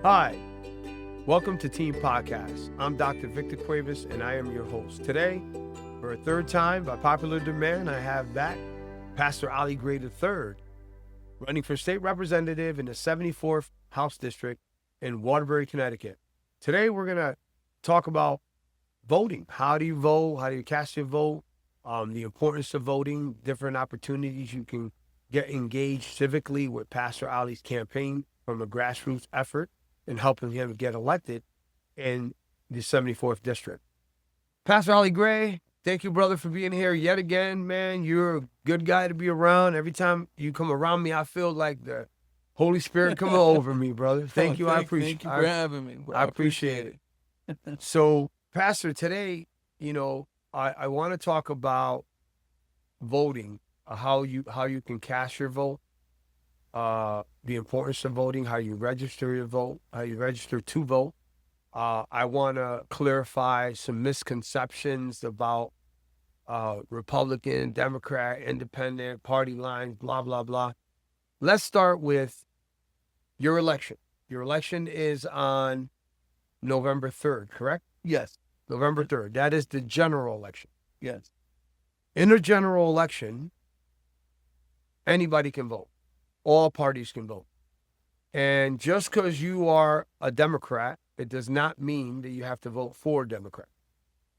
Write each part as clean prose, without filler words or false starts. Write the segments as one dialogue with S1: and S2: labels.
S1: Hi, welcome to T.E.A.M Podcast. I'm Dr. Victor Cuevas, and I am your host. Today, for a third time, by popular demand, I have back Pastor Ollie Gray III, running for State Representative in the 74th House District in Waterbury, Connecticut. Today, we're going to talk about voting. How do you vote? How do you cast your vote? The importance of voting, different opportunities you can get engaged civically with Pastor Ollie's campaign from a grassroots effort and helping him get elected in the 74th District. Pastor Ollie Gray, thank you, brother, for being here yet again, man. You're a good guy to be around. Every time you come around me, I feel like the Holy Spirit coming over me, brother. Thank you. I appreciate it.
S2: Thank you for having me.
S1: I appreciate it. So, Pastor, today, I want to talk about voting, how you can cast your vote, the importance of voting, how you register your vote, how you register to vote. I want to clarify some misconceptions about Republican, Democrat, Independent, party lines, blah, blah, blah. Let's start with your election. Your election is on November 3rd, correct?
S2: Yes.
S1: November 3rd. That is the general election.
S2: Yes.
S1: In a general election, anybody can vote. All parties can vote. And just because you are a Democrat, it does not mean that you have to vote for a Democrat.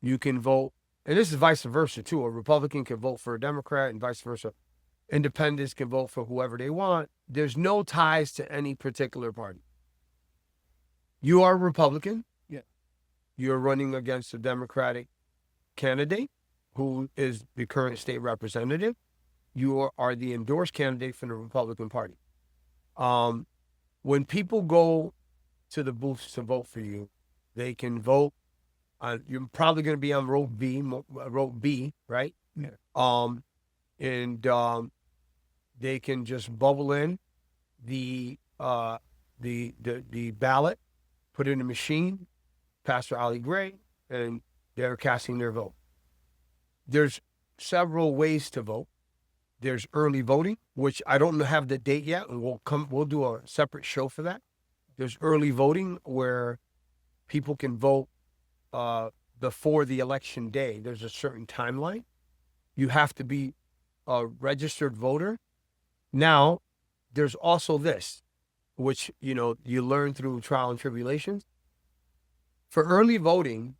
S1: You can vote, and this is vice versa too. A Republican can vote for a Democrat and vice versa. Independents can vote for whoever they want. There's no ties to any particular party. You are a Republican.
S2: Yeah.
S1: You're running against a Democratic candidate who is the current state representative. You are the endorsed candidate from the Republican Party. When people go to the booths to vote for you, they can vote on, you're probably going to be on row B, right?
S2: Yeah.
S1: They can just bubble in the ballot, put it in the machine, Pastor Ollie Gray, and they're casting their vote. There's several ways to vote. There's early voting, which I don't have the date yet, and we'll do a separate show for that. There's early voting where people can vote before the election day. There's a certain timeline. You have to be a registered voter. Now, there's also this, which you learn through trial and tribulations. For early voting,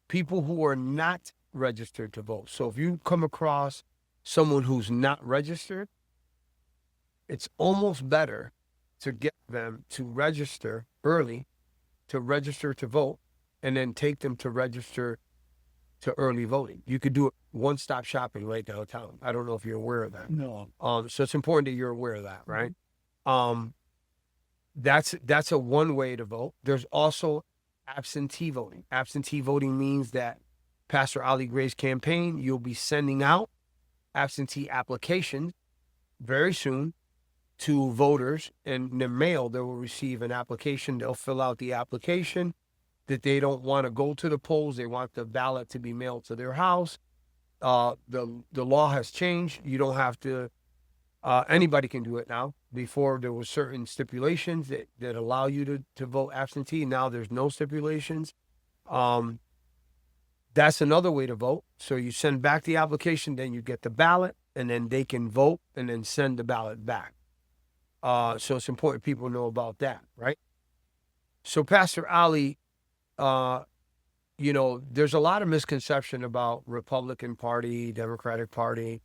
S1: people who are not registered to vote. So if you come across someone who's not registered, it's almost better to get them to register early, to register to vote, and then take them to register to early voting. You could do it one-stop shopping right downtown. I don't know if you're aware of that.
S2: No.
S1: So it's important that you're aware of that, right? That's a one way to vote. There's also absentee voting. Absentee voting means that Pastor Ollie Gray's campaign, you'll be sending out absentee applications very soon to voters, and in the mail they will receive an application. They'll fill out the application that they don't want to go to the polls. They want the ballot to be mailed to their house. The law has changed. You don't have to, anybody can do it now. Before there were certain stipulations that allow you to vote absentee. Now there's no stipulations. That's another way to vote. So you send back the application, then you get the ballot, and then they can vote and then send the ballot back. So it's important people know about that, right? So Pastor Ollie, there's a lot of misconception about Republican Party, Democratic Party.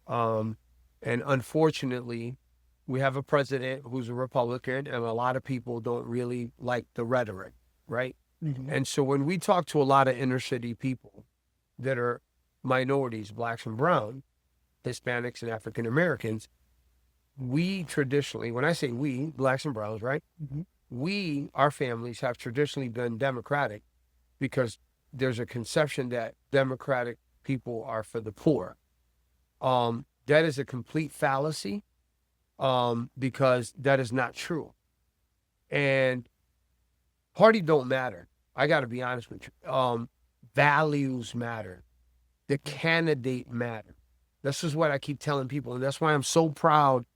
S1: And unfortunately, we have a president who's a Republican, and a lot of people don't really like the rhetoric, right?
S2: Mm-hmm.
S1: And so when we talk to a lot of inner city people that are minorities, blacks and brown, Hispanics and African Americans, we traditionally, when I say we, blacks and browns, right?
S2: Mm-hmm.
S1: Our families have traditionally been Democratic because there's a conception that Democratic people are for the poor. That is a complete fallacy because that is not true. And party don't matter. I got to be honest with you. Values matter. The candidate matter. This is what I keep telling people, and that's why I'm so proud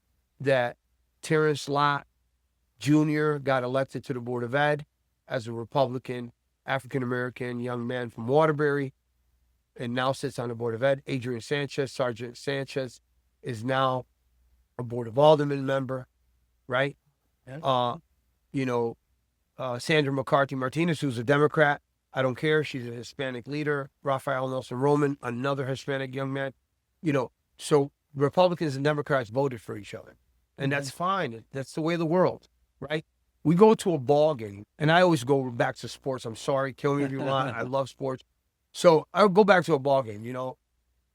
S1: that Terrence Lott Junior got elected to the Board of Ed as a Republican, African-American young man from Waterbury, and now sits on the Board of Ed. Adrian Sanchez, Sergeant Sanchez, is now a Board of Alderman member, right?
S2: Yeah.
S1: Sandra McCarthy Martinez, who's a Democrat. I don't care. She's a Hispanic leader. Rafael Nelson Roman, another Hispanic young man. So Republicans and Democrats voted for each other. And that's fine. That's the way of the world, right? We go to a ball game, and I always go back to sports. I'm sorry, kill me if you want. I love sports. So I'll go back to a ball game.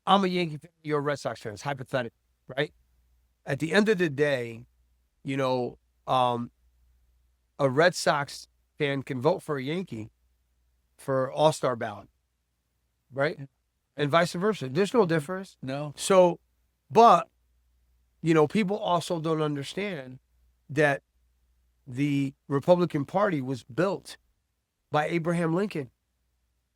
S1: I'm a Yankee fan, you're a Red Sox fan. It's hypothetical, right? At the end of the day, a Red Sox fan can vote for a Yankee for All-Star ballot, right? And vice versa. There's no difference.
S2: No.
S1: So, but, people also don't understand that the Republican Party was built by Abraham Lincoln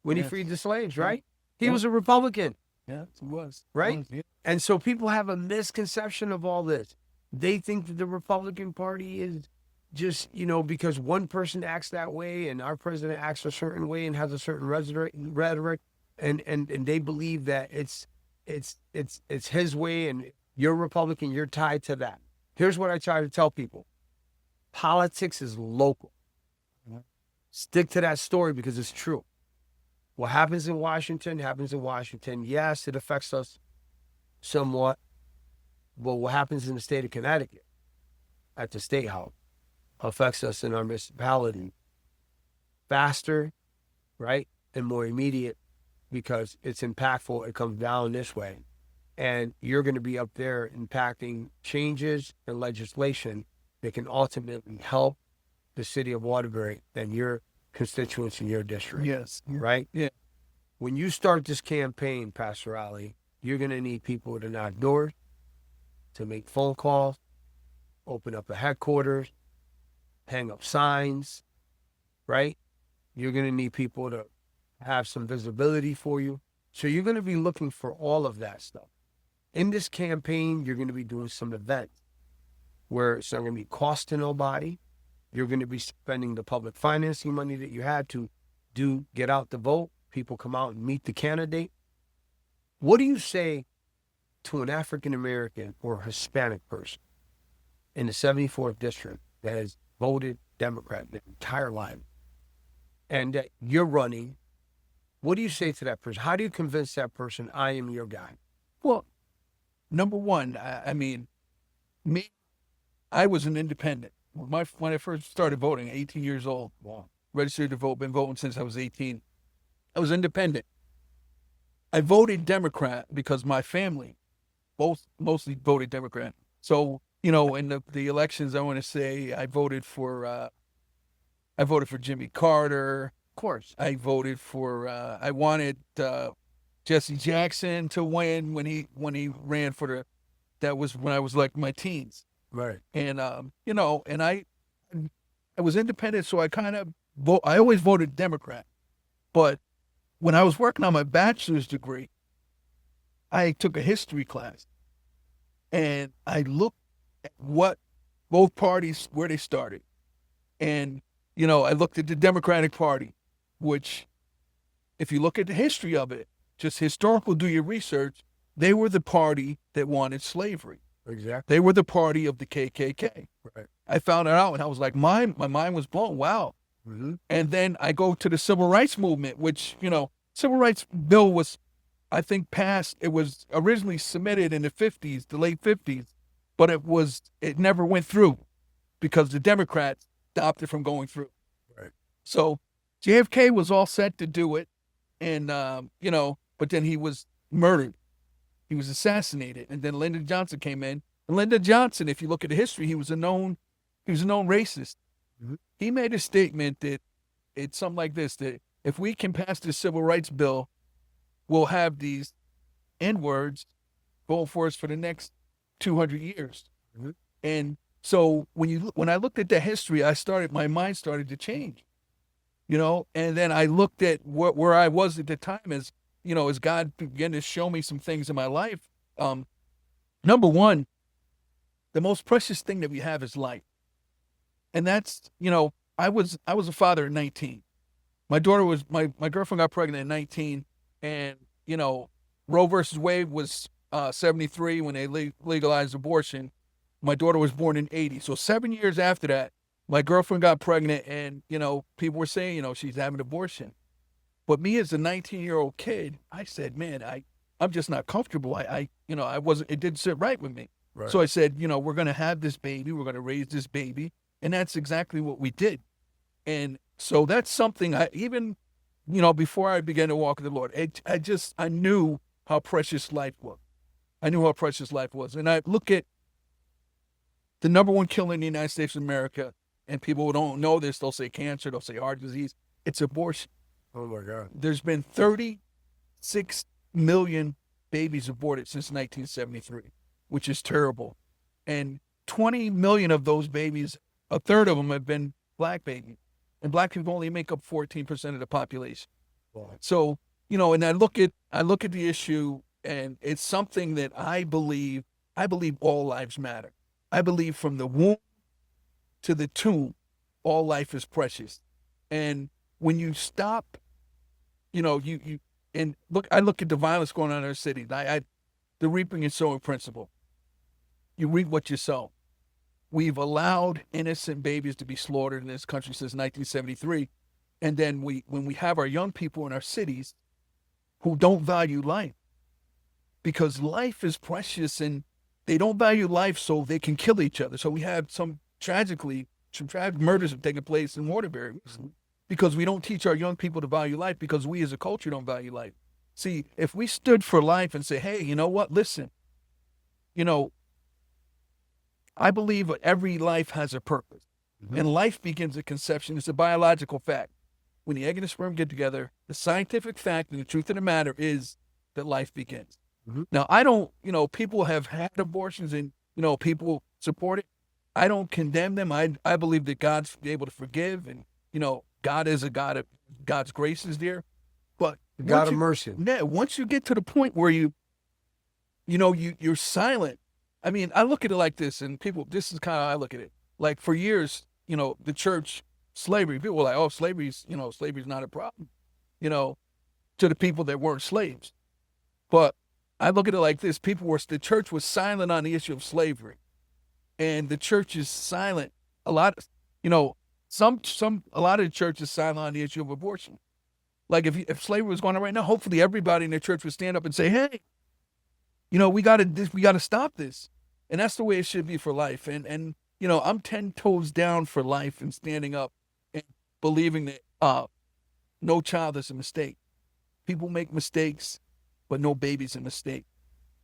S1: when he freed the slaves, right? He was a Republican.
S2: Yeah, it was.
S1: Right?
S2: It was, yeah.
S1: And so people have a misconception of all this. They think that the Republican Party is just, because one person acts that way and our president acts a certain way and has a certain rhetoric, and they believe that it's his way, and you're Republican, you're tied to that. Here's what I try to tell people. Politics is local. Stick to that story because it's true. What happens in Washington happens in Washington. Yes, it affects us somewhat. But what happens in the state of Connecticut at the State House affects us in our municipality faster, right? And more immediate because it's impactful. It comes down this way. And you're going to be up there impacting changes and legislation that can ultimately help the city of Waterbury and your constituents in your district.
S2: Yes.
S1: Right?
S2: Yeah.
S1: When you start this campaign, Pastor Ollie, you're going to need people to knock doors, to make phone calls, open up a headquarters, hang up signs, right? You're going to need people to have some visibility for you. So you're going to be looking for all of that stuff. In this campaign, you're going to be doing some events where it's not going to be cost to nobody. You're going to be spending the public financing money that you had to get out the vote. People come out and meet the candidate. What do you say to an African-American or Hispanic person in the 74th district that has voted Democrat their entire life and that you're running? What do you say to that person? How do you convince that person, I am your guy?
S2: Well, number one, I was an independent. When I first started voting, 18 years old, registered to vote, been voting since I was 18. I was independent. I voted Democrat because my family mostly voted Democrat. So, in the elections, I want to say I voted for Jimmy Carter.
S1: Of course.
S2: I voted for, I wanted Jesse Jackson to win when he ran that was when I was like my teens.
S1: Right.
S2: And, and I was independent, so I I always voted Democrat. But when I was working on my bachelor's degree, I took a history class and I looked at what both parties, where they started. And, I looked at the Democratic Party, which if you look at the history of it, just historical, do your research, they were the party that wanted slavery.
S1: Exactly.
S2: They were the party of the KKK.
S1: Right.
S2: I found it out and I was like, my mind was blown. Wow.
S1: Mm-hmm.
S2: And then I go to the civil rights movement, which, civil rights bill was, I think, passed. It was originally submitted in the 50s, the late 50s, but it never went through because the Democrats stopped it from going through.
S1: Right.
S2: So JFK was all set to do it. And, but then he was murdered. He was assassinated. And then Lyndon Johnson came in. And Lyndon Johnson, if you look at the history, he was a known racist.
S1: Mm-hmm.
S2: He made a statement that it's something like this, that if we can pass this civil rights bill, we'll have these N-words going for us for the next 200 years.
S1: Mm-hmm.
S2: And so when I looked at the history, my mind started to change, and then I looked at where I was at the time as God began to show me some things in my life. Number one, the most precious thing that we have is life. And that's, I was a father at 19. My girlfriend got pregnant at 19, and, Roe versus Wade was 73 when they legalized abortion. My daughter was born in 80. So 7 years after that, my girlfriend got pregnant, and, people were saying, she's having an abortion. But me as a 19-year-old kid, I said, man, I'm just not comfortable. It didn't sit right with me.
S1: Right.
S2: So I said, we're going to have this baby. We're going to raise this baby. And that's exactly what we did. And so that's something even, before I began to walk with the Lord, I knew how precious life was. I knew how precious life was. And I look at the number one killer in the United States of America, and people who don't know this, they'll say cancer, they'll say heart disease. It's abortion.
S1: Oh my God.
S2: There's been 36 million babies aborted since 1973, which is terrible. And 20 million of those babies, a third of them have been black babies. And black people only make up 14% of the population.
S1: Wow.
S2: So, and I look at the issue, and it's something that I believe all lives matter. I believe from the womb to the tomb, all life is precious. And when you stop, I look at the violence going on in our city. The reaping and sowing principle. You reap what you sow. We've allowed innocent babies to be slaughtered in this country since 1973. And then when we have our young people in our cities who don't value life, because life is precious, and they don't value life, so they can kill each other. So we have some tragic murders have taken place in Waterbury because we don't teach our young people to value life, because we as a culture don't value life. See, if we stood for life and say, hey, you know what, listen, I believe every life has a purpose. Mm-hmm. And life begins at conception. It's a biological fact. When the egg and the sperm get together, the scientific fact and the truth of the matter is that life begins. Mm-hmm. Now, I don't, people have had abortions, and, people support it. I don't condemn them. I believe that God's able to forgive, and, God is a God of God's grace is there. But
S1: God of mercy.
S2: Yeah, once you get to the point where you're silent. I mean, I look at it like this, and this is kind of how I look at it. Like, for years, the church, slavery, people were like, oh, slavery's not a problem, to the people that weren't slaves. But I look at it like this. The church was silent on the issue of slavery, and the church is silent. A lot of the church is silent on the issue of abortion. Like, if slavery was going on right now, hopefully everybody in the church would stand up and say, hey, we got to stop this. And that's the way it should be for life. And I'm 10 toes down for life and standing up and believing that no child is a mistake. People make mistakes, but no baby's a mistake.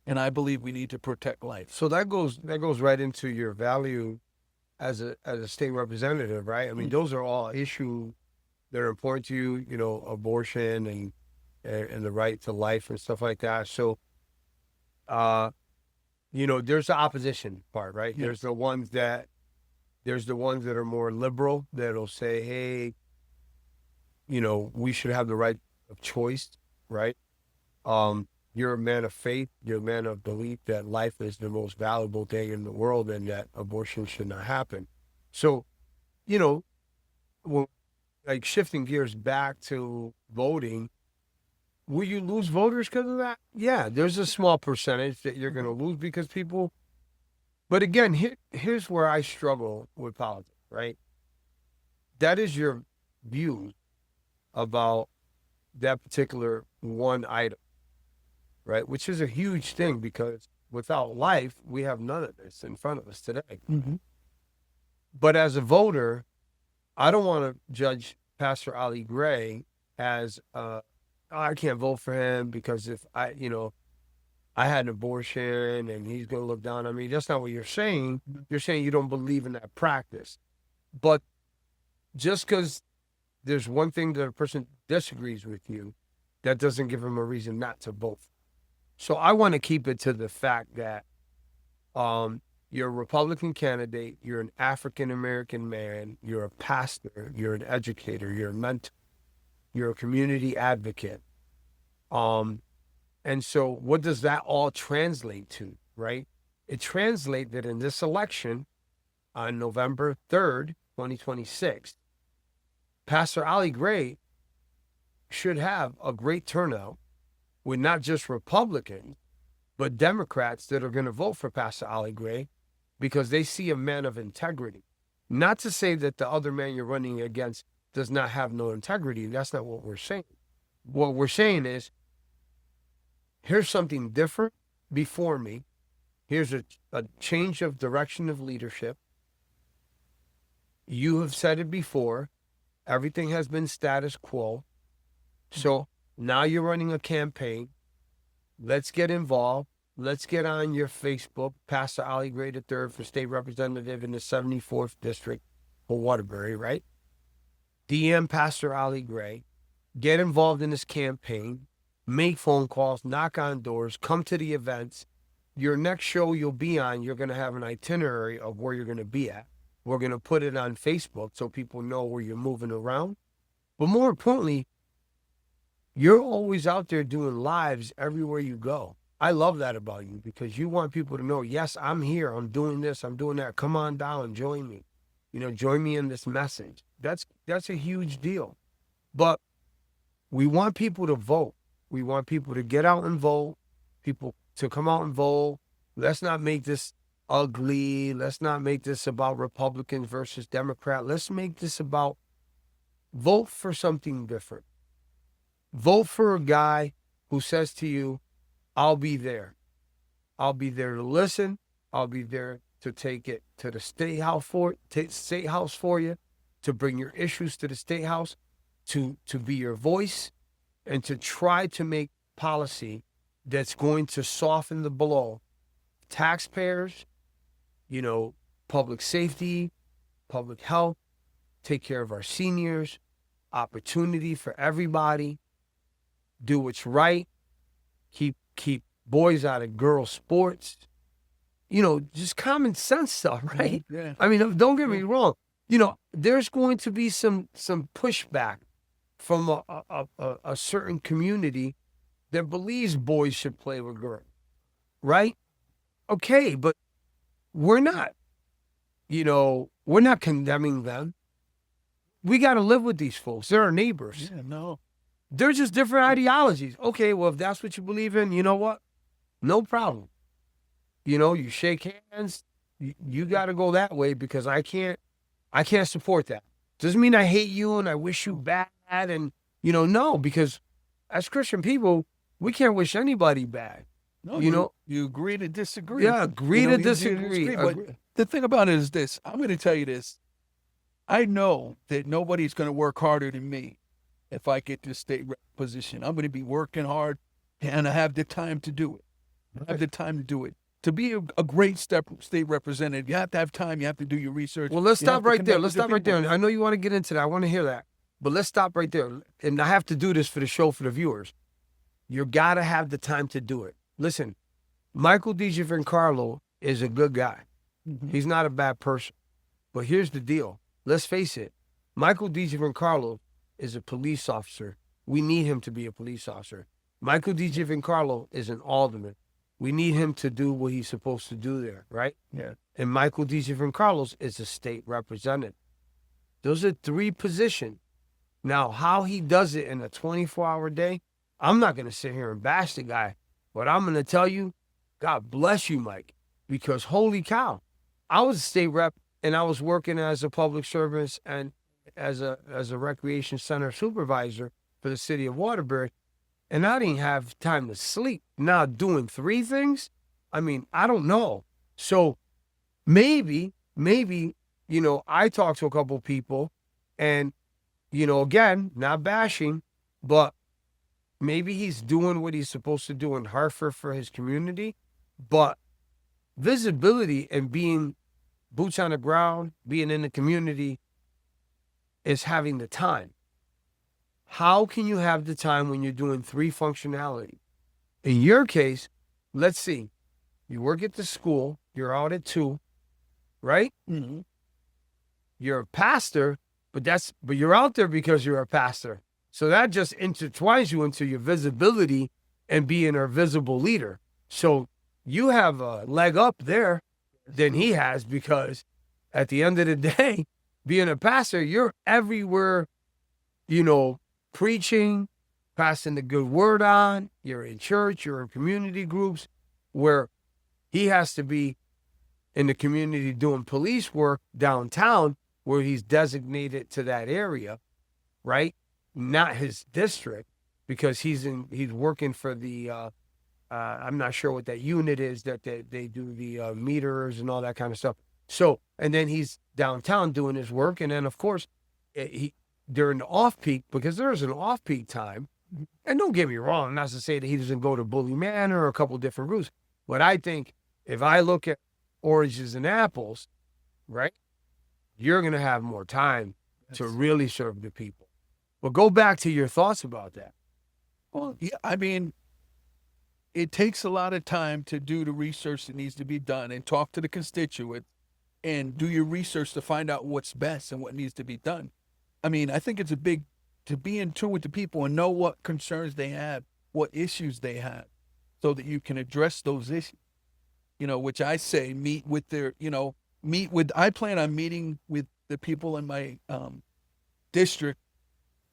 S2: And I believe we need to protect life.
S1: So that goes right into your value as a state representative, right? I mean, those are all issues that are important to you, abortion and the right to life and stuff like that. So, there's the opposition part, right? Yeah. There's the ones that are more liberal that'll say, hey, we should have the right of choice, right? You're a man of faith. You're a man of belief that life is the most valuable thing in the world and that abortion should not happen. So, like, shifting gears back to voting, will you lose voters because of that? Yeah, there's a small percentage that you're going to lose because people. But again, here's where I struggle with politics, right? That is your view about that particular one item, right? Which is a huge thing, because without life, we have none of this in front of us today. Mm-hmm. But as a voter, I don't want to judge Pastor Ollie Gray as I can't vote for him because if I had an abortion and he's going to look down on me. That's not what you're saying. You're saying you don't believe in that practice. But just because there's one thing that a person disagrees with you, that doesn't give him a reason not to vote. So I want to keep it to the fact that you're a Republican candidate, you're an African-American man, you're a pastor, you're an educator, you're a mentor, you're a community advocate. And so what does that all translate to, right? It translates that in this election on November 3rd, 2026, Pastor Ollie Gray should have a great turnout with not just Republicans, but Democrats that are going to vote for Pastor Ollie Gray because they see a man of integrity. Not to say that the other man you're running against does not have no integrity. That's not what we're saying. What we're saying is, here's something different before me. Here's a change of direction of leadership. You have said it before. Everything has been status quo. So now you're running a campaign. Let's get involved. Let's get on your Facebook, Pastor Ollie Gray III for State Representative in the 74th District for Waterbury, right? DM Pastor Ollie Gray. Get involved in this campaign. Make phone calls, knock on doors, come to the events. Your next show you'll be on, you're going to have an itinerary of where you're going to be at. We're going to put it on Facebook so people know where you're moving around. But more importantly, you're always out there doing lives everywhere you go. I love that about you because you want people to know, yes, I'm here. I'm doing this. I'm doing that. Come on down and join me. Join me in this message. That's a huge deal. But we want people to vote. We want people to get out and vote, people to come out and vote. Let's not make this ugly. Let's not make this about Republicans versus Democrat. Let's make this about vote for something different. Vote for a guy who says to you, I'll be there. I'll be there to listen. I'll be there to take it to the state house for you, to bring your issues to the state house, to be your voice, and to try to make policy that's going to soften the blow. Taxpayers, public safety, public health, take care of our seniors, opportunity for everybody, do what's right, keep boys out of girls' sports, just common sense stuff, right?
S2: Yeah.
S1: I mean, don't get me wrong. There's going to be some pushback from a certain community that believes boys should play with girls, right? Okay, but we're not condemning them. We got to live with these folks. They're our neighbors.
S2: Yeah, no.
S1: They're just different ideologies. Okay, well, if that's what you believe in, you know what? No problem. You shake hands. You got to go that way because I can't support that. Doesn't mean I hate you and I wish you bad. And, no, because as Christian people, we can't wish anybody bad.
S2: No, you agree to disagree.
S1: Yeah, agree to disagree.
S2: But the thing about it is this. I'm going to tell you this. I know that nobody's going to work harder than me if I get this state rep position. I'm going to be working hard, and I have the time to do it. I have the time to do it. To be a great state representative, you have to have time. You have to do your research.
S1: Well, let's stop right there. Let's stop right there. I know you want to get into that. I want to hear that. But let's stop right there. And I have to do this for the show, for the viewers. You got to have the time to do it. Listen, Michael DiGiancarlo is a good guy.
S2: Mm-hmm.
S1: He's not a bad person. But here's the deal. Let's face it. Michael DiGiancarlo is a police officer. We need him to be a police officer. Michael DiGiancarlo is an alderman. We need him to do what he's supposed to do there, right?
S2: Yeah.
S1: And Michael DiGiancarlo is a state representative. Those are three positions. Now, how he does it in a 24-hour day, I'm not going to sit here and bash the guy, but I'm going to tell you, God bless you, Mike, because holy cow, I was a state rep and I was working as a public service and as a recreation center supervisor for the city of Waterbury. And I didn't have time to sleep. Now doing three things, I mean, I don't know. So maybe, I talked to a couple people and, again, not bashing, but maybe he's doing what he's supposed to do in Hartford for his community. But visibility and being boots on the ground, being in the community is having the time. How can you have the time when you're doing three functionality? In your case, let's see. You work at the school. You're out at 2, right?
S2: Mm-hmm.
S1: You're a pastor, but you're out there because you're a pastor. So that just intertwines you into your visibility and being a visible leader. So you have a leg up there than he has because at the end of the day, being a pastor, you're everywhere, preaching, passing the good word on. You're in church, you're in community groups where he has to be in the community doing police work downtown where he's designated to that area, right? Not his district, because he's working for the, I'm not sure what that unit is that they do the meters and all that kind of stuff. So, and then he's downtown doing his work. And then of course, during the off-peak, because there's an off-peak time, and don't get me wrong, not to say that he doesn't go to Bully Manor or a couple of different groups, but I think if I look at oranges and apples, right, you're going to have more time to really serve the people. Well, go back to your thoughts about that.
S2: Well, yeah, I mean, it takes a lot of time to do the research that needs to be done and talk to the constituents and do your research to find out what's best and what needs to be done. I mean, I think it's to be in tune with the people and know what concerns they have, what issues they have, so that you can address those issues. Which I say I plan on meeting with the people in my district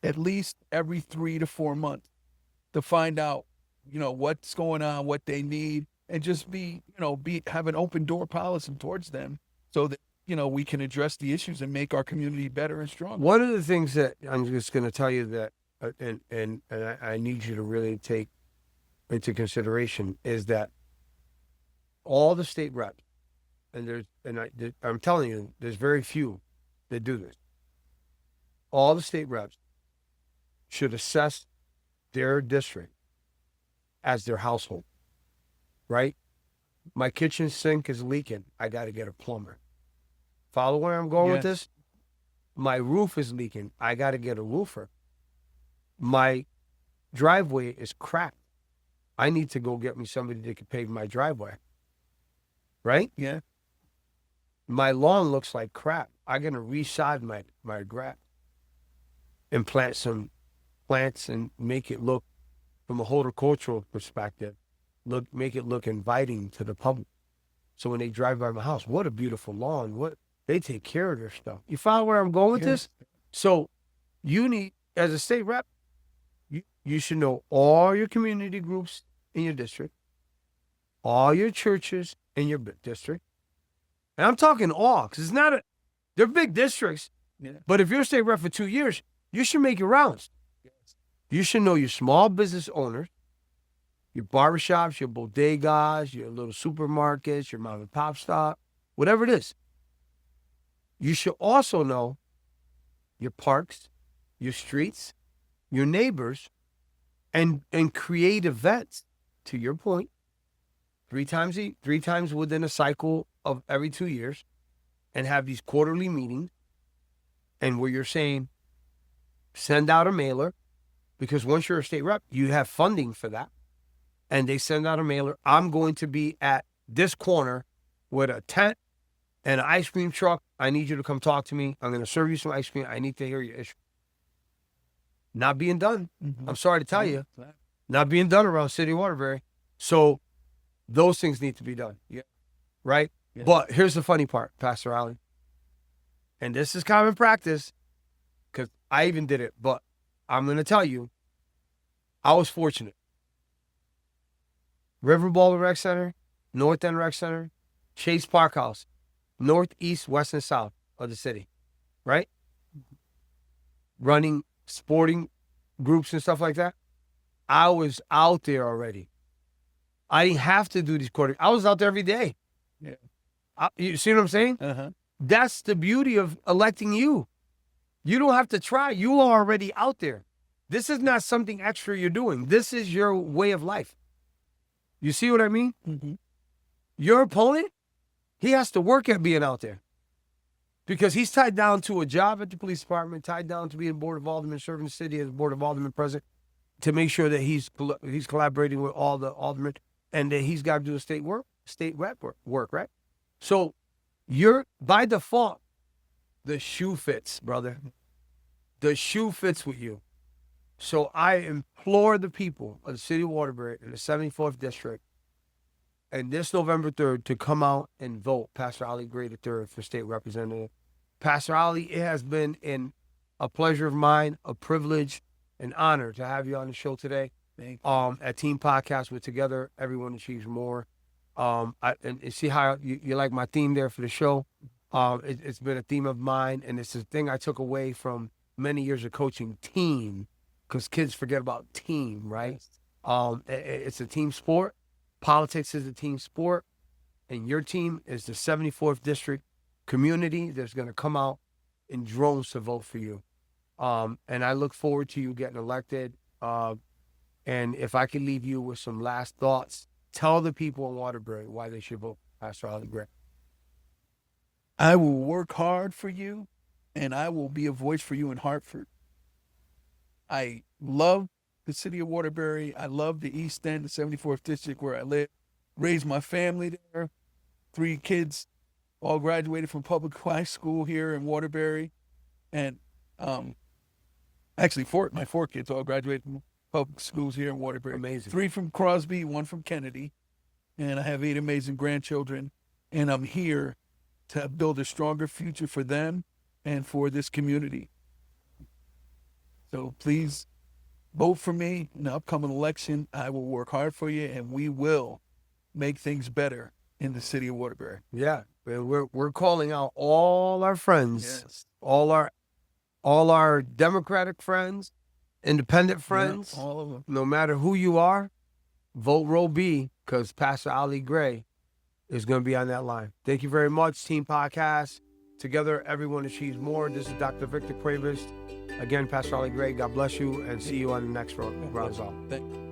S2: at least every 3 to 4 months to find out, what's going on, what they need, and just have an open door policy towards them so that, we can address the issues and make our community better and stronger.
S1: One of the things that I'm just going to tell you that, and I need you to really take into consideration is that all the state reps, I'm telling you, there's very few that do this. All the state reps should assess their district as their household, right? My kitchen sink is leaking. I got to get a plumber. Follow where I'm going with this? My roof is leaking. I got to get a roofer. My driveway is cracked. I need to go get me somebody that can pave my driveway. Right?
S2: Yeah.
S1: My lawn looks like crap. I'm going to resod my grass and plant some plants and make it look, from a horticultural perspective, make it look inviting to the public. So when they drive by my house, what a beautiful lawn. They take care of their stuff. You follow where I'm going with this? So you need, as a state rep, you should know all your community groups in your district, all your churches in your district. And I'm talking all, because they're big districts.
S2: Yeah.
S1: But if you're a state rep for 2 years, you should make your rounds. Yes. You should know your small business owners, your barbershops, your bodegas, your little supermarkets, your mom and pop stop, whatever it is. You should also know your parks, your streets, your neighbors, and create events, to your point, three times within a cycle of every 2 years, and have these quarterly meetings, and where you're saying, send out a mailer, because once you're a state rep, you have funding for that. And they send out a mailer. I'm going to be at this corner with a tent and an ice cream truck. I need you to come talk to me. I'm going to serve you some ice cream. I need to hear your issue. Not being done. Mm-hmm. I'm sorry to tell you. Not being done around City of Waterbury. So those things need to be done. Yeah. Right? Yeah. But here's the funny part, Pastor Ollie. And this is common practice, because I even did it. But I'm going to tell you, I was fortunate. River Bowl Rec Center, North End Rec Center, Chase Park House, north, east, west, and south of the city, right? Running sporting groups and stuff like that. I was out there already. I didn't have to do these quarters. I was out there every day. Yeah. You see what I'm saying? Uh-huh. That's the beauty of electing you. You don't have to try. You are already out there. This is not something extra you're doing. This is your way of life. You see what I mean? Mm-hmm. Your opponent, he has to work at being out there, because he's tied down to a job at the police department, tied down to being board of aldermen, serving the city as board of aldermen president, to make sure that he's collaborating with all the aldermen, and that he's got to do a state rep work, right? So you're, by default, the shoe fits, brother. The shoe fits with you. So I implore the people of the city of Waterbury in the 74th district, and this November 3rd, to come out and vote Pastor Ollie Gray III for state representative. Pastor Ollie, it has been a pleasure of mine, a privilege, an honor to have you on the show today.
S2: Thank you.
S1: At Team Podcast, we're together. Everyone achieves more. And see how you like my theme there for the show. It's been a theme of mine, and it's a thing I took away from many years of coaching. Team, because kids forget about team, right? It's a team sport. Politics is a team sport, and your team is the 74th District community that's going to come out in drones to vote for you. And I look forward to you getting elected. And if I could leave you with some last thoughts, tell the people in Waterbury why they should vote for Pastor Ollie Gray.
S2: I will work hard for you, and I will be a voice for you in Hartford. I love the city of Waterbury. I love the East End, the 74th District where I live. Raised my family there. 3 kids all graduated from public high school here in Waterbury. And actually, my 4 kids all graduated from public schools here in Waterbury.
S1: Amazing.
S2: 3 from Crosby, 1 from Kennedy. And I have 8 amazing grandchildren. And I'm here to build a stronger future for them and for this community. So please vote for me in the upcoming election. I will work hard for you, and we will make things better in the city of Waterbury.
S1: Yeah, we're calling out all our friends,
S2: Yes.
S1: all our Democratic friends, independent friends,
S2: Yeah, all of them.
S1: no matter who you are, vote row B, because Pastor Ollie Gray is going to be on that line. Thank you very much, Team Podcast. Together, everyone achieves more. This is Dr. Victor Cuevas. Again, Pastor Ollie Gray, God bless you, and see you on the next round.
S2: Thank you.